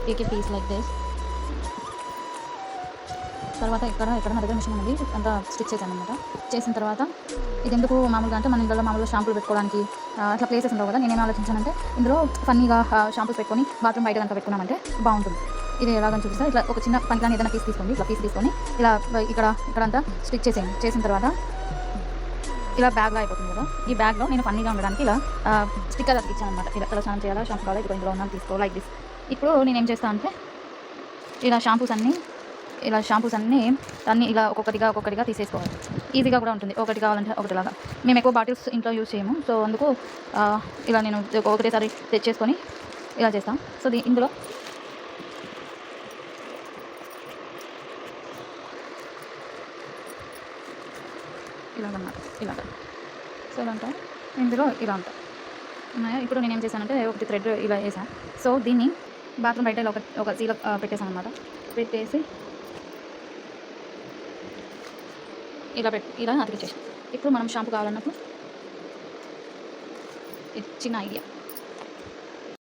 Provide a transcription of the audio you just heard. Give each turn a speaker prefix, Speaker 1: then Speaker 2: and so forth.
Speaker 1: Take a piece like this. తర్వాత ఇక్కడ నా దగ్గర మిషన్ ఉంది, అంతా స్టిచ్ చేశాను అనమాట. చేసిన తర్వాత ఇది ఎందుకు మామూలుగా అంటే మన ఇంట్లో మామూలుగా షాంపూలు పెట్టుకోవడానికి అట్లా ప్లేసెస్ ఉండవు కదా. నేనేం ఆలోచించానంటే ఇందులో ఫన్నీగా షాంపూస్ పెట్టుకొని బాత్రూమ్ బయట కనుక పెట్టుకున్నామంటే బాగుంటుంది. ఇది ఎలాగని చూపిస్తాను. ఇట్లా ఒక చిన్న పనికిరాని ఏదైనా పీస్ తీసుకోండి. ఇట్లా పీస్ తీసుకొని ఇలా ఇక్కడంతా స్టిచ్ చేసేయండి. చేసిన తర్వాత ఇలా బ్యాగ్లో అయిపోతుంది కదా. ఈ బ్యాగ్లో నేను ఫన్నీగా ఉండడానికి ఇలా స్టిక్కర్ అతికిచ్చాను అనమాట. ఇలా తల స్నానం చేయాలా, షాంపూ కావాలా, ఇందులో ఉన్నాను తీసుకో లైక్ దిస్. ఇప్పుడు నేనేం చేస్తాను అంటే ఇలా షాంపూస్ అన్నీ ఇలా ఒక్కొక్కటిగా తీసేసుకోవాలి. ఈజీగా కూడా ఉంటుంది. ఒకటి కావాలంటే ఒకటిలాగా. మేము ఎక్కువ బాటిల్స్ ఇంట్లో యూజ్ చేయము. సో అందుకు ఇలా నేను ఒకటేసారి తెచ్చేసుకొని ఇలా చేస్తాం. సో ఇందులో ఇలాగన్నమాట. ఇలాగ సో ఇలా ఉంటాయి. ఇందులో ఇలా ఉంటాయి ఉన్నాయా. ఇప్పుడు నేనేం చేశానంటే ఒకటి థ్రెడ్ ఇలా వేసాను. సో దీన్ని బాత్రూమ్ బయట ఇలా ఒక సీల పెట్టేసాను అనమాట. పెట్టేసి ఇలా అతికిచ్చేసాను. ఇప్పుడు మనం షాంపూ కావాలన్నప్పుడు చిన్న ఐడియా.